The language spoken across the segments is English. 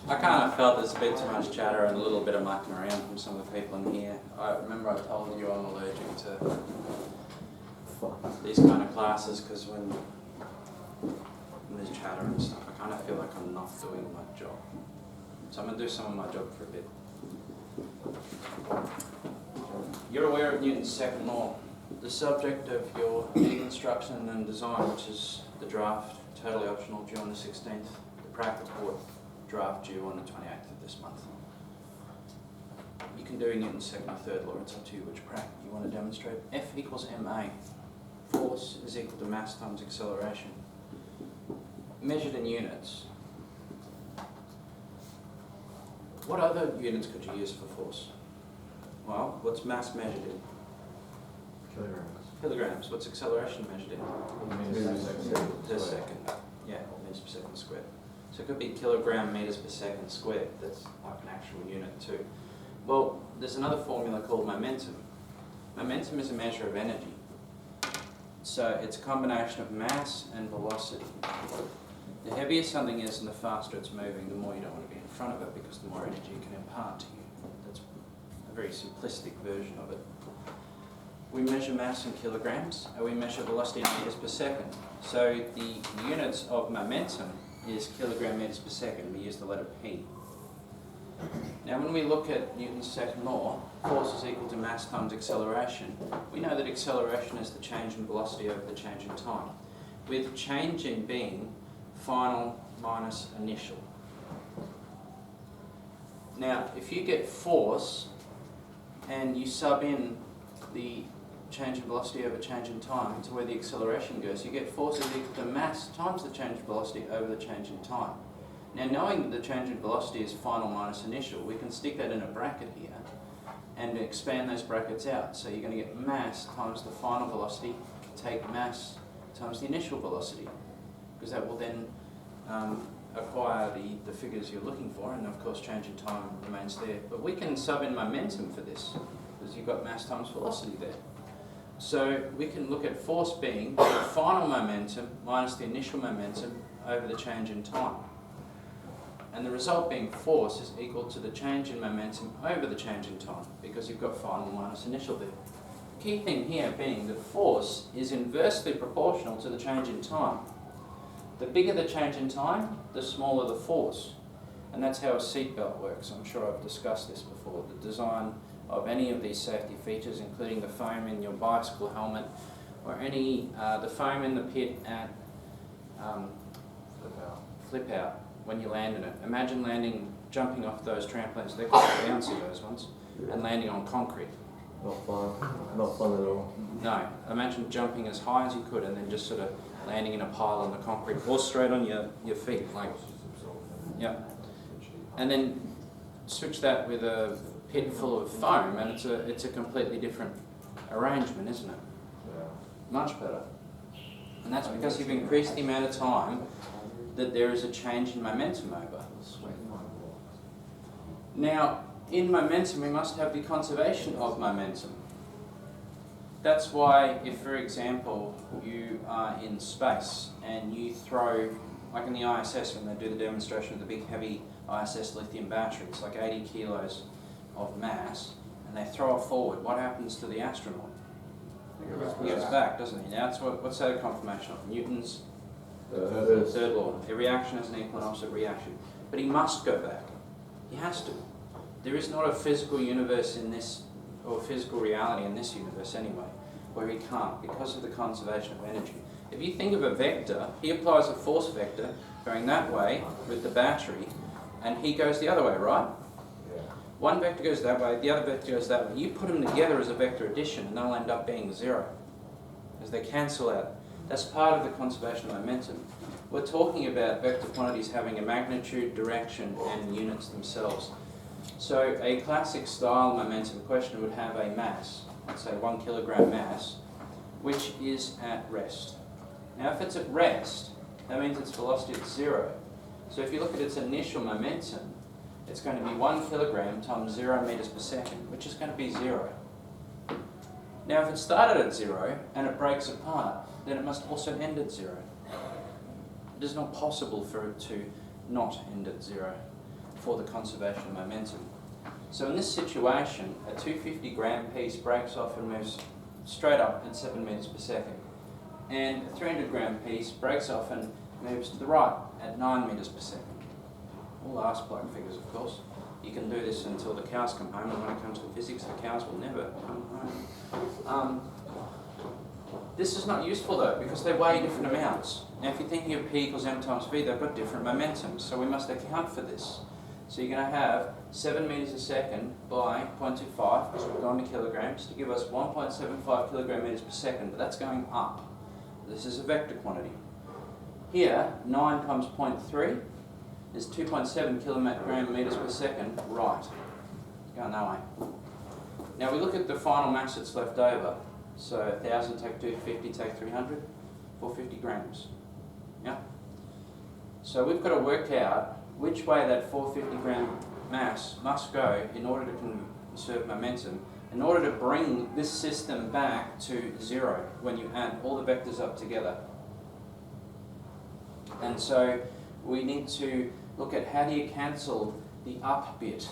I kind of felt there's a bit too much chatter and a little bit of mucking around from some of the people in here. I remember I told you I'm allergic to these kind of classes because when there's chatter and stuff, I kind of feel like I'm not doing my job. So I'm going to do some of my job for a bit. You're aware of Newton's second law, the subject of your construction and design, which is the draft, totally optional, due on the 16th, the practical draft due on the 28th of this month. You can do Newton's second or third law, it's up to you which prac you want to demonstrate. F equals ma. Force is equal to mass times acceleration. Measured in units. What other units could you use for force? Well, what's mass measured in? Kilograms. Kilograms. What's acceleration measured in? Meters Per second. Yeah, meters per second squared. So it could be kilogram meters per second squared. That's like an actual unit too. Well, there's another formula called momentum. Momentum is a measure of energy. So it's a combination of mass and velocity. The heavier something is and the faster it's moving, the more you don't want to be in front of it because the more energy it can impart to you. That's a very simplistic version of it. We measure mass in kilograms and we measure velocity in meters per second. So the units of momentum is kilogram meters per second. We use the letter P. Now when we look at Newton's second law, force is equal to mass times acceleration. We know that acceleration is the change in velocity over the change in time, with change in being final minus initial. Now if you get force and you sub in the change in velocity over change in time to where the acceleration goes, you get force is equal to mass times the change in velocity over the change in time. Now knowing that the change in velocity is final minus initial, we can stick that in a bracket here and expand those brackets out. So you're going to get mass times the final velocity, take mass times the initial velocity, because that will then acquire the figures you're looking for, and of course change in time remains there. But we can sub in momentum for this, because you've got mass times velocity there. So we can look at force being the final momentum minus the initial momentum over the change in time. And the result being force is equal to the change in momentum over the change in time, because you've got final minus initial there. The key thing here being that force is inversely proportional to the change in time. The bigger the change in time, the smaller the force. And that's how a seatbelt works. I'm sure I've discussed this before. The design of any of these safety features, including the foam in your bicycle helmet, or the foam in the pit at flip out when you land in it. Imagine jumping off those trampolines, they're quite bouncy, those ones, and landing on concrete. Not fun. Not fun at all. No, imagine jumping as high as you could and then just sort of landing in a pile on the concrete, or straight on your feet, like, yeah. And then switch that with a pit full of foam, and it's a completely different arrangement, isn't it? Yeah. Much better. And that's because you've increased the amount of time that there is a change in momentum over. Now, in momentum, we must have the conservation of momentum. That's why if, for example, you are in space and you throw, like in the ISS when they do the demonstration of the big heavy ISS lithium batteries, like 80 kilos of mass, and they throw it forward, what happens to the astronaut? He goes back, doesn't he? Now, what's that a confirmation of? Newton's third law. A reaction has an equal and opposite reaction. But he must go back. He has to. There is not a physical universe in this, or physical reality in this universe anyway, where he can't, because of the conservation of energy. If you think of a vector, he applies a force vector going that way with the battery, and he goes the other way, right? Yeah. One vector goes that way, the other vector goes that way. You put them together as a vector addition, and they'll end up being zero, as they cancel out. That's part of the conservation of momentum. We're talking about vector quantities having a magnitude, direction, and units themselves. So a classic style momentum question would have a mass, let's say 1 kilogram mass, which is at rest. Now if it's at rest, that means its velocity is 0. So if you look at its initial momentum, it's going to be 1 kilogram times 0 meters per second, which is going to be 0. Now if it started at 0 and it breaks apart, then it must also end at 0. It is not possible for it to not end at 0 for the conservation of momentum. So in this situation, a 250 gram piece breaks off and moves straight up at 7 meters per second. And a 300 gram piece breaks off and moves to the right at 9 meters per second. All arse bloke figures, of course. You can do this until the cows come home, and when it comes to physics, the cows will never come home. This is not useful though, because they weigh different amounts. Now if you're thinking of P equals m times v, they've got different momentums, so we must account for this. So you're going to have 7 meters a second by 0.25, because we're going to kilograms, to give us 1.75 kilogram meters per second, but that's going up. This is a vector quantity. Here, 9 times 0.3 is 2.7 kilogram meters per second, right. It's going that way. Now we look at the final mass that's left over. So 1,000 take 250 take 300, 450 grams. Yeah? So we've got to work out which way that 450 gram mass must go in order to conserve momentum, in order to bring this system back to 0 when you add all the vectors up together. And so we need to look at how do you cancel the up bit.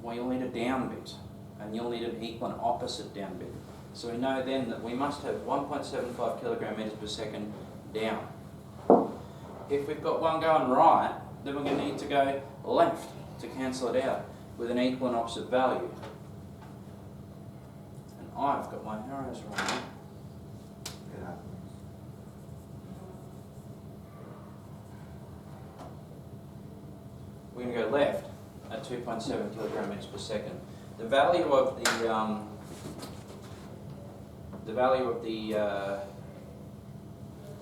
Well, you'll need a down bit, and you'll need an equal and opposite down bit. So we know then that we must have 1.75 kilogram meters per second down. If we've got one going right, then we're going to need to go left to cancel it out with an equal and opposite value. And I've got my arrows wrong. It happens. We're going to go left at 2.7 kilogram meters per second. The value of the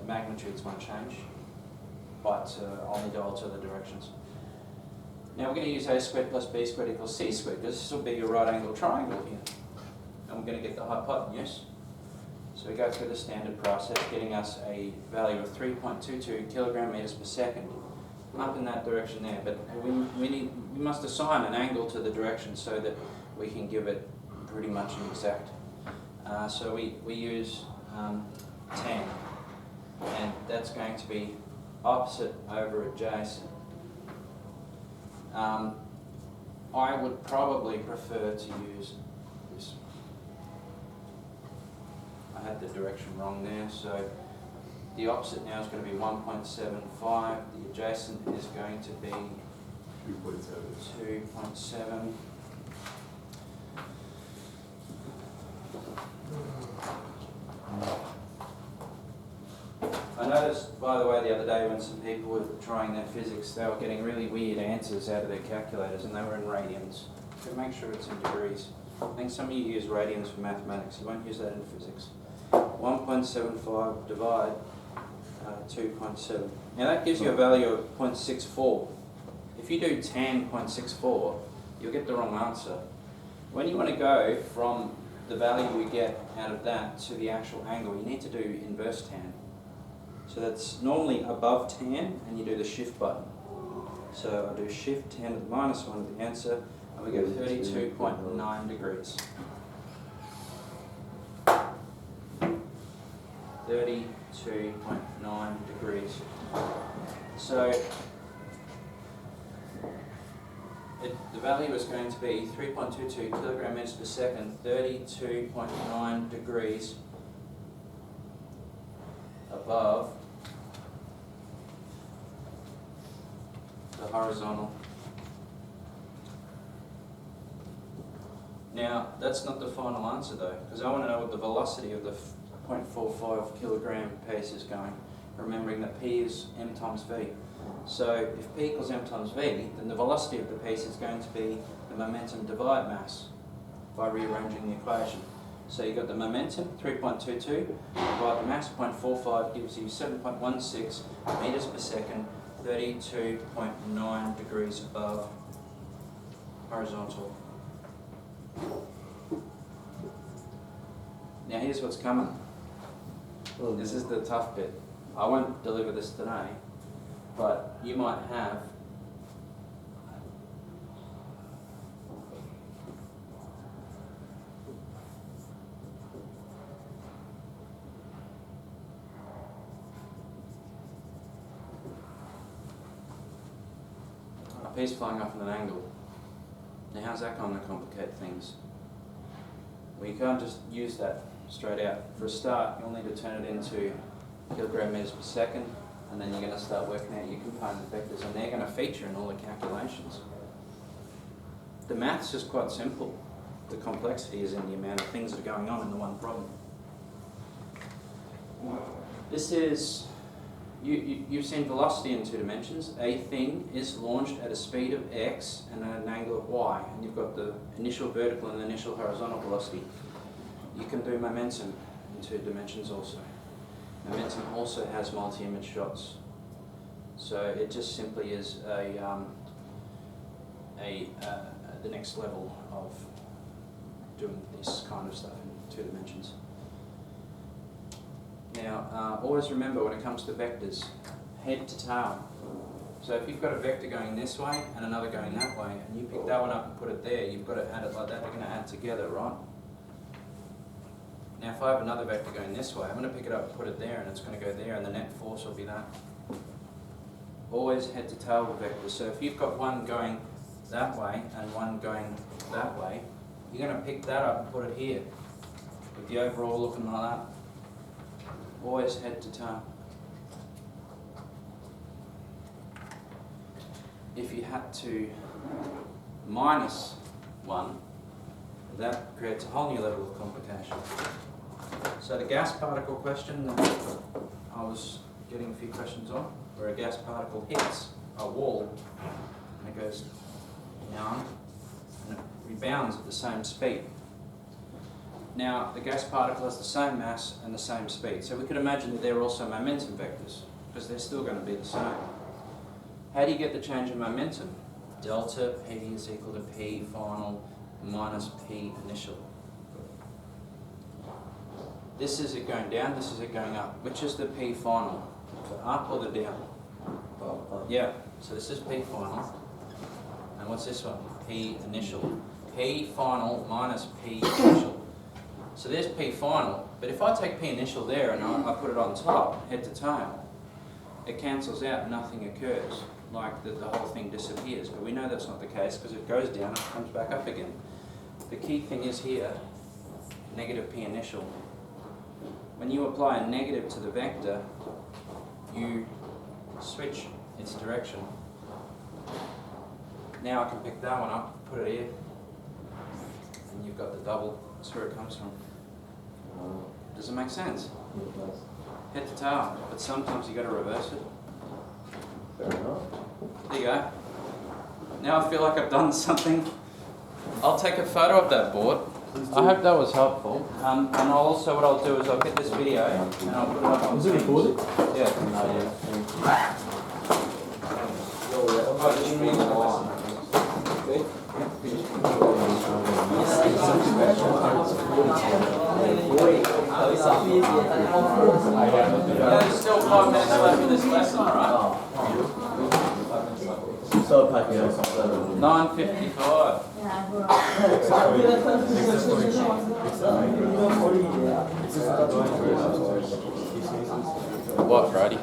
magnitudes won't change, but I'll need to alter the directions. Now we're going to use a squared plus b squared equals c squared, because this will be your right angle triangle here. And we're going to get the hypotenuse. So we go through the standard process, getting us a value of 3.22 kilogram meters per second. Up in that direction there, but we must assign an angle to the direction so that we can give it pretty much an exact. So we use tan, and that's going to be opposite over adjacent. I would probably prefer to use this. I had the direction wrong there, so the opposite now is going to be 1.75, the adjacent is going to be 2.7. I noticed, by the way, the other day when some people were trying their physics, they were getting really weird answers out of their calculators, and they were in radians. So make sure it's in degrees. I think some of you use radians for mathematics, you won't use that in physics. 1.75 divide 2.7. Now that gives you a value of 0.64. If you do tan 0.64, you'll get the wrong answer. When you want to go from the value we get out of that to the actual angle, you need to do inverse tan. So that's normally above tan, and you do the shift button. So I do shift tan to the minus 1 of the answer, and we go 32.9 degrees. 32.9 degrees. So the value is going to be 3.22 kilogram meters per second, 32.9 degrees above the horizontal. Now, that's not the final answer though, because I want to know what the velocity of the 0.45 kilogram piece is going, remembering that P is m times v. So if P equals m times v, then the velocity of the piece is going to be the momentum divide mass by rearranging the equation. So you've got the momentum, 3.22, divide the mass, 0.45, gives you 7.16 meters per second, 32.9 degrees above horizontal. Now here's what's coming. This is the tough bit. I won't deliver this today, but you might have piece flying up at an angle. Now how's that going to complicate things? Well, you can't just use that straight out. For a start, you'll need to turn it into kilogram meters per second, and then you're going to start working out your component vectors, and they're going to feature in all the calculations. The maths is quite simple. The complexity is in the amount of things that are going on in the one problem. This is, you've seen velocity in 2 dimensions. A thing is launched at a speed of x and at an angle of y, and you've got the initial vertical and the initial horizontal velocity. You can do momentum in 2 dimensions also. Momentum also has multi-image shots. So it just simply is the next level of doing this kind of stuff in 2 dimensions. Now, always remember when it comes to vectors, head to tail. So if you've got a vector going this way and another going that way, and you pick that one up and put it there, you've got to add it like that, they're going to add together, right? Now if I have another vector going this way, I'm going to pick it up and put it there, and it's going to go there, and the net force will be that. Always head to tail with vectors. So if you've got one going that way and one going that way, you're going to pick that up and put it here, with the overall looking like that. Always head to tail. If you had to minus 1, that creates a whole new level of complication. So the gas particle question that I was getting a few questions on, where a gas particle hits a wall and it goes down and it rebounds at the same speed. Now the gas particle has the same mass and the same speed, so we could imagine that they're also momentum vectors, because they're still going to be the same. How do you get the change in momentum? Delta P is equal to P final minus P initial. This is it going down, this is it going up. Which is the P final? The up or the down? Yeah, so this is P final. And what's this one? P initial. P final minus P initial. So there's P final, but if I take P initial there and I put it on top, head to tail, it cancels out, nothing occurs. Like the whole thing disappears. But we know that's not the case, because it goes down and it comes back up again. The key thing is here, negative P initial. When you apply a negative to the vector, you switch its direction. Now I can pick that one up, put it here, and you've got the double. That's where it comes from. Does it make sense? It does. Head to tail, but sometimes you got to reverse it. Fair enough. There you go. Now I feel like I've done something. I'll take a photo of that board. I hope that was helpful. And also what I'll do is I'll get this video and I'll put it up on Was it Teams. recorded? Yeah. Oh, did you read the lesson? There's still 5 minutes left of this lesson, right? So packing up. 9:55. What, Brady?